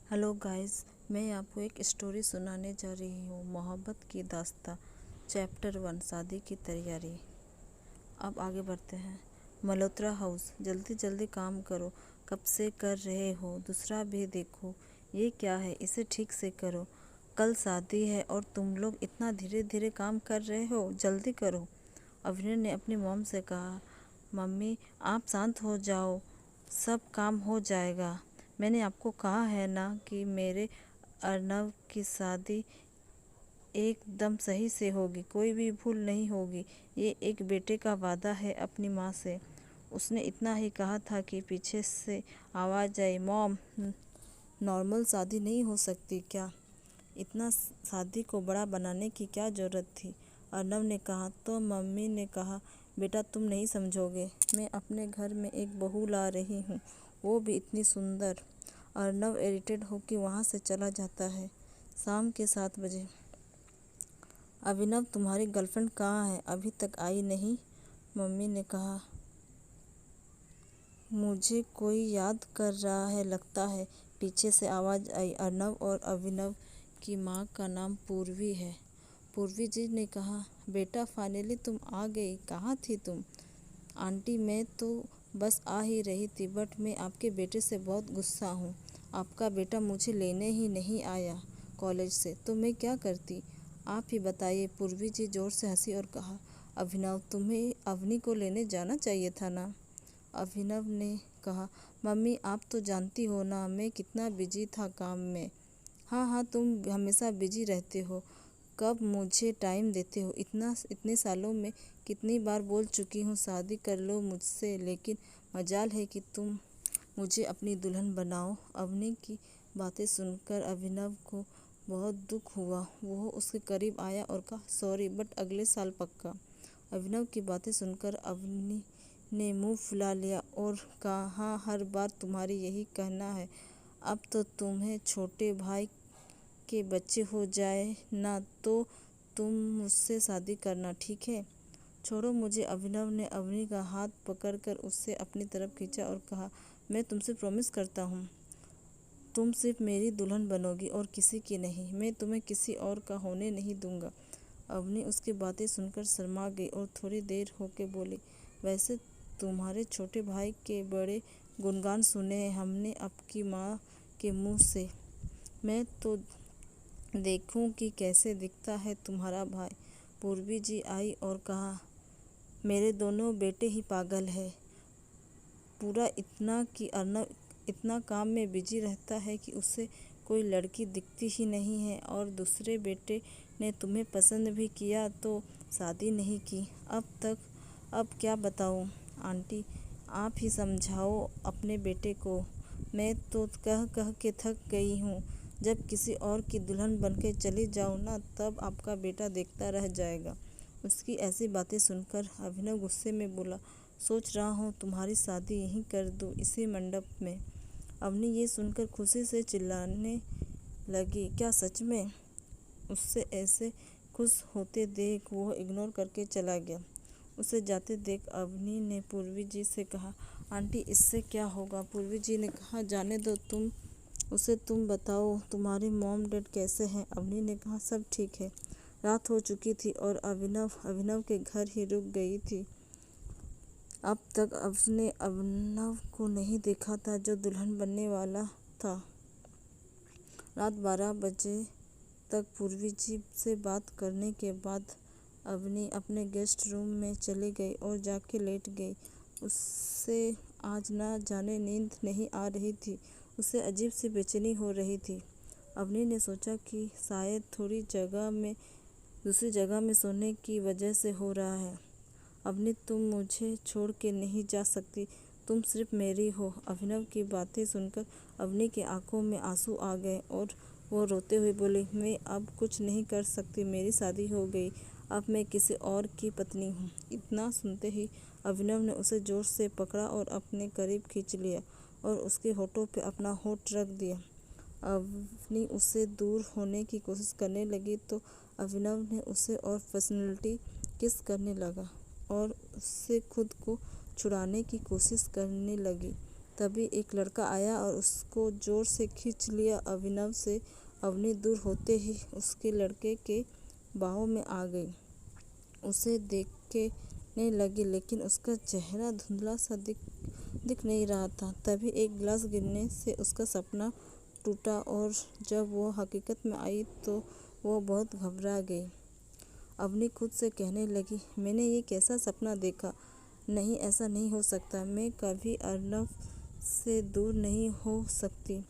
Hello guys, मैं आपको एक स्टोरी सुनाने जा रही हूँ। मोहब्बत की दास्तां चैप्टर 1 शादी की तैयारी। अब आगे बढ़ते हैं। मल्होत्रा हाउस। जल्दी जल्दी काम करो, कब से कर रहे हो? दूसरा भी देखो। ये क्या है, इसे ठीक से करो। कल शादी है और तुम लोग इतना धीरे धीरे काम कर रहे हो, जल्दी करो। अभिनव ने अपनी मॉम से कहा, मम्मी आप शांत हो जाओ, सब काम हो जाएगा। मैंने आपको कहा है ना कि मेरे अर्नव की शादी एकदम सही से होगी, कोई भी भूल नहीं होगी। ये एक बेटे का वादा है अपनी माँ से। उसने इतना ही कहा था कि पीछे से आवाज़ आई, मॉम नॉर्मल शादी नहीं हो सकती क्या? इतना शादी को बड़ा बनाने की क्या ज़रूरत थी? अर्नव ने कहा। तो मम्मी ने कहा, बेटा तुम नहीं समझोगे, मैं अपने घर में एक बहू ला रही हूँ, वो भी इतनी सुंदर। अर्नव इरिटेट होकर वहाँ से चला जाता है। शाम के 7 बजे। अभिनव तुम्हारी गर्लफ्रेंड कहाँ है, अभी तक आई नहीं? मम्मी ने कहा, मुझे कोई याद कर रहा है लगता है। पीछे से आवाज़ आई, अर्नव और अभिनव की माँ का नाम पूर्वी है। पूर्वी जी ने कहा, बेटा फाइनली तुम आ गई, कहाँ थी तुम? आंटी मैं तो बस आ ही रही थी, बट मैं आपके बेटे से बहुत गुस्सा हूँ। आपका बेटा मुझे लेने ही नहीं आया कॉलेज से, तो मैं क्या करती? आप ही बताइए। पूर्वी जी जोर से हंसी और कहा, अभिनव तुम्हें अवनी को लेने जाना चाहिए था ना? अभिनव ने कहा, मम्मी आप तो जानती हो ना मैं कितना बिजी था काम में। हाँ हाँ, तुम हमेशा बिजी रहते हो, कब मुझे टाइम देते हो? इतने सालों में कितनी बार बोल चुकी हूँ शादी कर लो मुझसे, लेकिन मजाल है कि तुम मुझे अपनी दुल्हन बनाओ। अवनी की बातें सुनकर अभिनव को बहुत दुख हुआ। वो उसके करीब आया और कहा, सॉरी बट अगले साल पक्का। अभिनव की बातें सुनकर अवनी ने मुंह फुला लिया और कहा, हाँ हर बार तुम्हारी यही कहना है। अब तो तुम्हें छोटे भाई के बच्चे हो जाए ना तो तुम मुझसे शादी करना, ठीक है? छोड़ो मुझे। अभिनव ने अवनी का हाथ पकड़कर उससे अपनी तरफ खींचा और कहा, मैं तुमसे प्रॉमिस करता हूँ तुम सिर्फ मेरी दुल्हन बनोगी और किसी की नहीं। मैं तुम्हें किसी और का होने नहीं दूंगा। अवनी उसकी बातें सुनकर शर्मा गई और थोड़ी देर होकर बोली, वैसे तुम्हारे छोटे भाई के बड़े गुणगान सुने हैं हमने आपकी माँ के मुँह से। मैं तो देखूं कि कैसे दिखता है तुम्हारा भाई। पूर्वी जी आई और कहा, मेरे दोनों बेटे ही पागल है पूरा इतना कि अर्नव इतना काम में बिजी रहता है कि उसे कोई लड़की दिखती ही नहीं है, और दूसरे बेटे ने तुम्हें पसंद भी किया तो शादी नहीं की अब तक। अब क्या बताऊं आंटी, आप ही समझाओ अपने बेटे को। मैं तो कह कह के थक गई हूँ। जब किसी और की दुल्हन बनके चली जाऊँ ना, तब आपका बेटा देखता रह जाएगा। उसकी ऐसी बातें सुनकर अभिनव गुस्से में बोला, सोच रहा हूँ तुम्हारी शादी यहीं कर दूँ, इसी मंडप में। अवनी ये सुनकर खुशी से चिल्लाने लगी, क्या सच में? उससे ऐसे खुश होते देख वो इग्नोर करके चला गया। उसे जाते देख अवनी ने पूर्वी जी से कहा, आंटी इससे क्या होगा? पूर्वी जी ने कहा, जाने दो तुम बताओ तुम्हारे मॉम डैड कैसे हैं? अवनी ने कहा, सब ठीक है। रात हो चुकी थी और अभिनव के घर ही रुक गई थी। अब तक उसने अभिनव को नहीं देखा था जो दुल्हन बनने वाला था। रात 12 बजे तक पूर्वी जी से बात करने के बाद अवनी अपने गेस्ट रूम में चली गई और जाके लेट गई। उसे आज ना जाने नींद नहीं आ रही थी, उसे अजीब सी बेचैनी हो रही थी। अवनी ने सोचा कि शायद दूसरी जगह में सोने की वजह से हो रहा है। अवनी तुम मुझे छोड़ के नहीं जा सकती, तुम सिर्फ मेरी हो। अभिनव की बातें सुनकर अवनी की आंखों में आंसू आ गए और वो रोते हुए बोली, मैं अब कुछ नहीं कर सकती, मेरी शादी हो गई, अब मैं किसी और की पत्नी हूँ। इतना सुनते ही अभिनव ने उसे जोर से पकड़ा और अपने करीब खींच लिया और उसके होठों पे अपना होठ रख दिया। अवनी उससे दूर होने की कोशिश करने लगी तो अभिनव ने उसे और पर्सनली किस करने लगा और उससे खुद को छुड़ाने की कोशिश करने लगी। तभी एक लड़का आया और उसको जोर से खींच लिया अभिनव से। अवनी दूर होते ही उसके लड़के के बाहों में आ गई, उसे देखने लगी, लेकिन उसका चेहरा धुंधला सा दिख नहीं रहा था। तभी एक गिलास गिरने से उसका सपना टूटा और जब वो हकीकत में आई तो वो बहुत घबरा गई। अवनी खुद से कहने लगी, मैंने ये कैसा सपना देखा। नहीं, ऐसा नहीं हो सकता। मैं कभी अर्नव से दूर नहीं हो सकती।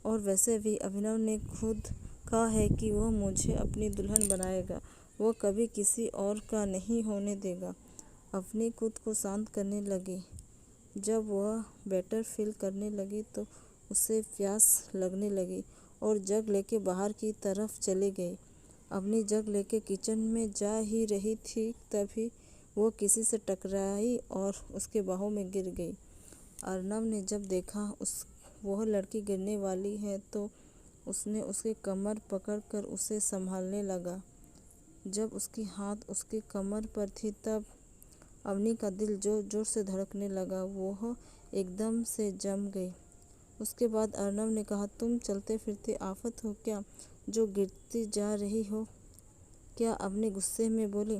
और वैसे भी अभिनव ने खुद कहा है कि वह मुझे अपनी दुल्हन बनाएगा, वो कभी किसी और का नहीं होने देगा। अवनी खुद को शांत करने लगी। जब वह बेटर फील करने लगी तो उसे प्यास लगने लगी और जग लेके बाहर की तरफ चली गई। अवनी जग लेके किचन में जा ही रही थी, तभी वो किसी से टकराई और उसके बाहों में गिर गई। अर्नव ने जब देखा वह लड़की गिरने वाली है तो उसने उसकी कमर पकड़कर उसे संभालने लगा। जब उसकी हाथ उसकी कमर पर थी तब अवनी का दिल जोर जोर से धड़कने लगा। वह एकदम से जम गई। उसके बाद अर्नव ने कहा, तुम चलते फिरते आफत हो क्या, जो गिरती जा रही हो? क्या? अवनी गुस्से में बोली,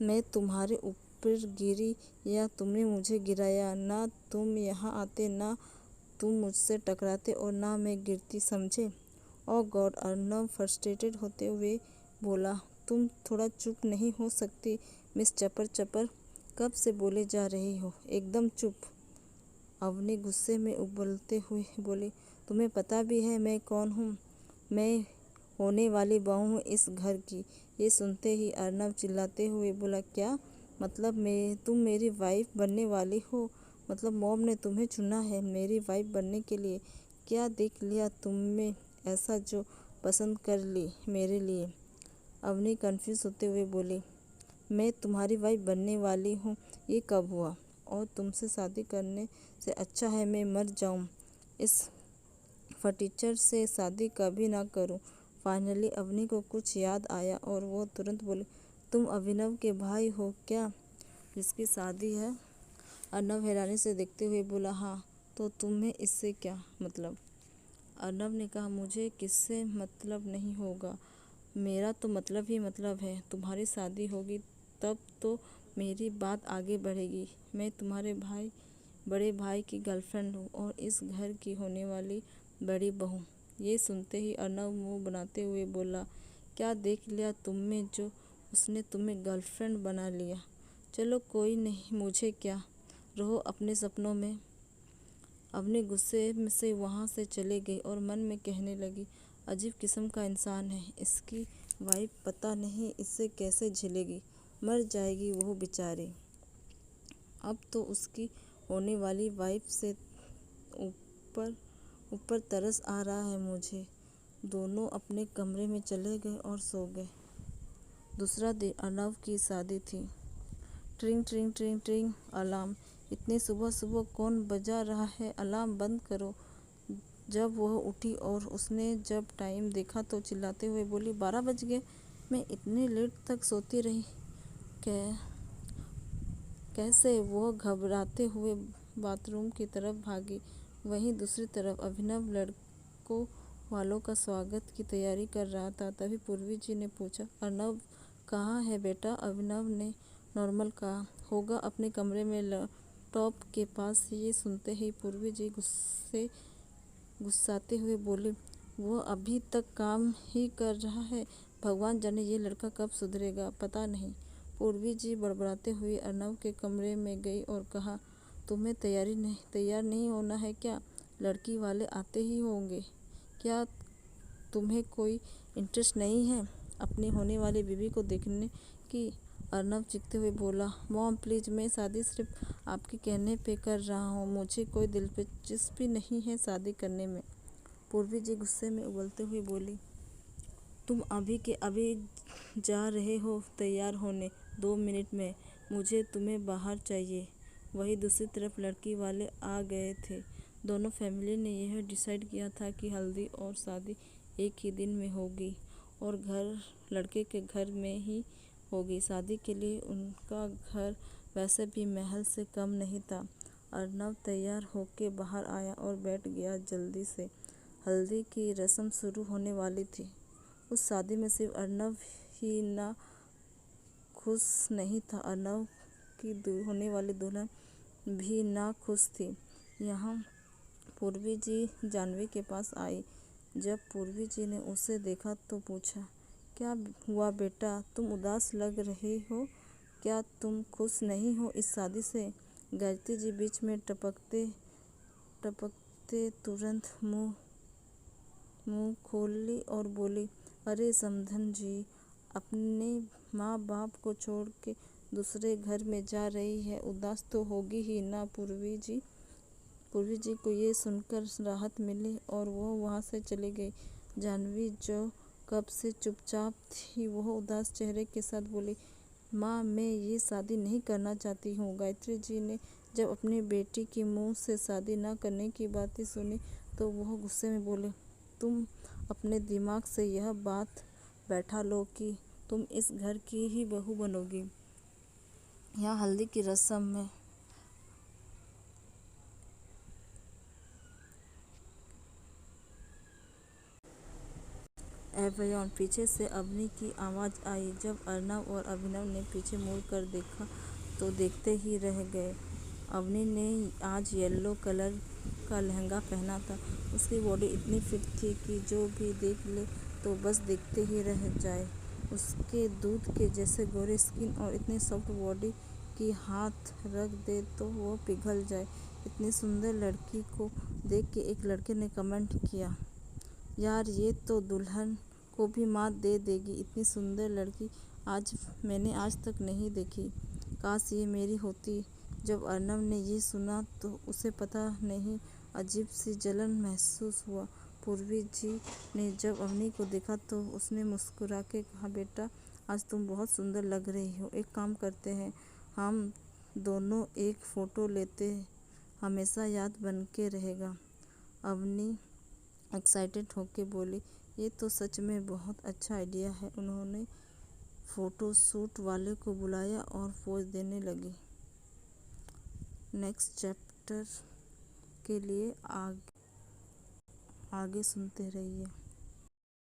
मैं तुम्हारे ऊपर गिरी या तुमने मुझे गिराया? ना तुम यहाँ आते, ना तुम मुझसे टकराते और ना मैं गिरती, समझे? ओह गॉड! अर्नव फ्रस्ट्रेटेड होते हुए बोला, तुम थोड़ा चुप नहीं हो सकती मिस चपर चपर? कब से बोले जा रही हो, एकदम चुप। अवनी गुस्से में उबलते हुए बोली, तुम्हें पता भी है मैं कौन हूँ? मैं होने वाली बहू हूँ इस घर की। ये सुनते ही अर्नव चिल्लाते हुए बोला, क्या मतलब? तुम मेरी वाइफ बनने वाली हो? मतलब मॉम ने तुम्हें चुना है मेरी वाइफ बनने के लिए? क्या देख लिया तुम में ऐसा जो पसंद कर ली मेरे लिए? अवनी कंफ्यूज होते हुए बोली, मैं तुम्हारी वाइफ बनने वाली हूँ, ये कब हुआ? और तुमसे शादी करने से अच्छा है मैं मर जाऊँ, इस फटीचर से शादी कभी ना करूँ। फाइनली अवनी को कुछ याद आया और वो तुरंत बोली, तुम अभिनव के भाई हो क्या, जिसकी शादी है? अर्नव हैरानी से देखते हुए बोला, हाँ। तो तुम्हें इससे क्या मतलब? अर्नव ने कहा, मुझे किससे मतलब नहीं होगा, मेरा तो मतलब ही मतलब है। तुम्हारी शादी होगी तब तो मेरी बात आगे बढ़ेगी। मैं तुम्हारे बड़े भाई की गर्लफ्रेंड हूँ और इस घर की होने वाली बड़ी बहू। ये सुनते ही अर्नव मुंह बनाते हुए बोला, क्या देख लिया तुम में जो उसने तुम्हें गर्लफ्रेंड बना लिया? चलो कोई नहीं, मुझे क्या, रहो अपने सपनों में। अवनी गुस्से से वहाँ से चले गई और मन में कहने लगी, अजीब किस्म का इंसान है, इसकी वाइफ पता नहीं इससे कैसे झेलेगी, मर जाएगी वो बेचारी। अब तो उसकी होने वाली वाइफ से ऊपर ऊपर तरस आ रहा है मुझे। दोनों अपने कमरे में चले गए और सो गए। दूसरा दिन अर्नव की शादी थी। ट्रिंग ट्रिंग ट्रिंग ट्रिंग अलार्म। इतनी सुबह सुबह कौन बजा रहा है, अलार्म बंद करो। जब वह उठी और उसने जब टाइम देखा तो चिल्लाते हुए बोली, 12 बज गए, मैं इतने लेट तक सोती रही कैसे? वो घबराते हुए बाथरूम की तरफ भागी। वहीं दूसरी तरफ अभिनव लड़कों वालों का स्वागत की तैयारी कर रहा था। तभी पूर्वी जी ने पूछा, अर्नव कहाँ है बेटा? अभिनव ने नॉर्मल कहा, होगा अपने कमरे में लैपटॉप के पास। ये सुनते ही पूर्वी जी गुस्साते हुए बोले, वो अभी तक काम ही कर रहा है, भगवान जाने ये लड़का कब सुधरेगा, पता नहीं। पूर्वी जी बड़बड़ाते हुए अर्नव के कमरे में गई और कहा, तुम्हें तैयार नहीं होना है क्या? लड़की वाले आते ही होंगे, क्या तुम्हें कोई इंटरेस्ट नहीं है अपनी होने वाली बीवी को देखने की? अर्नव चीखते हुए बोला, मॉम प्लीज़, मैं शादी सिर्फ आपके कहने पे कर रहा हूँ, मुझे कोई दिलचस्पी नहीं है शादी करने में। पूर्वी जी गुस्से में उबलते हुए बोली, तुम अभी के अभी जा रहे हो तैयार होने, 2 मिनट में मुझे तुम्हें बाहर चाहिए। वहीं दूसरी तरफ लड़की वाले आ गए थे। दोनों फैमिली ने यह डिसाइड किया था कि हल्दी और शादी एक ही दिन में होगी और लड़के के घर में ही होगी। शादी के लिए उनका घर वैसे भी महल से कम नहीं था। अर्नव तैयार होके बाहर आया और बैठ गया जल्दी से। हल्दी की रस्म शुरू होने वाली थी। उस शादी में सिर्फ अर्नव ही ना खुश नहीं था, अर्नव की होने वाली दुल्हन भी ना खुश थी। यहाँ पूर्वी जी जानवी के पास आई। जब पूर्वी जी ने उसे देखा तो पूछा, क्या हुआ बेटा, तुम उदास लग रहे हो? क्या तुम खुश नहीं हो इस शादी से? गायत्री जी बीच में टपकते तुरंत मुंह खोल ली और बोली, अरे समधन जी, अपने माँ बाप को छोड़ के दूसरे घर में जा रही है, उदास तो होगी ही ना पूर्वी जी। पूर्वी जी को ये सुनकर राहत मिली और वो वहाँ से चली गई। जानवी जो कब से चुपचाप थी, वह उदास चेहरे के साथ बोली, माँ, मैं ये शादी नहीं करना चाहती हूँ। गायत्री जी ने जब अपनी बेटी की मुंह से शादी न करने की बातें सुनी तो वह गुस्से में बोले, तुम अपने दिमाग से यह बात बैठा लो कि तुम इस घर की ही बहू बनोगी। यहाँ हल्दी की रस्म में एवयोन पीछे से अवनी की आवाज़ आई। जब अर्नव और अभिनव ने पीछे मुड़कर देखा तो देखते ही रह गए। अवनी ने आज येलो कलर का लहंगा पहना था। उसकी बॉडी इतनी फिट थी कि जो भी देख ले तो बस देखते ही रह जाए। उसके दूध के जैसे गोरे स्किन और इतनी सॉफ्ट बॉडी की हाथ रख दे तो वो पिघल जाए। इतनी सुंदर लड़की को देख के एक लड़के ने कमेंट किया, यार ये तो दुल्हन को भी मात दे देगी, इतनी सुंदर लड़की मैंने आज तक नहीं देखी, काश ये मेरी होती। जब अर्नव ने ये सुना तो उसे पता नहीं अजीब सी जलन महसूस हुआ। पूर्वी जी ने जब अवनी को देखा तो उसने मुस्कुरा के कहा, बेटा, आज तुम बहुत सुंदर लग रही हो। एक काम करते हैं, हम दोनों एक फ़ोटो लेते हैं, हमेशा याद बन के रहेगा। अवनी एक्साइटेड होके बोली, ये तो सच में बहुत अच्छा आइडिया है। उन्होंने फ़ोटो शूट वाले को बुलाया और पोज देने लगी। नेक्स्ट चैप्टर के लिए आगे सुनते रहिए।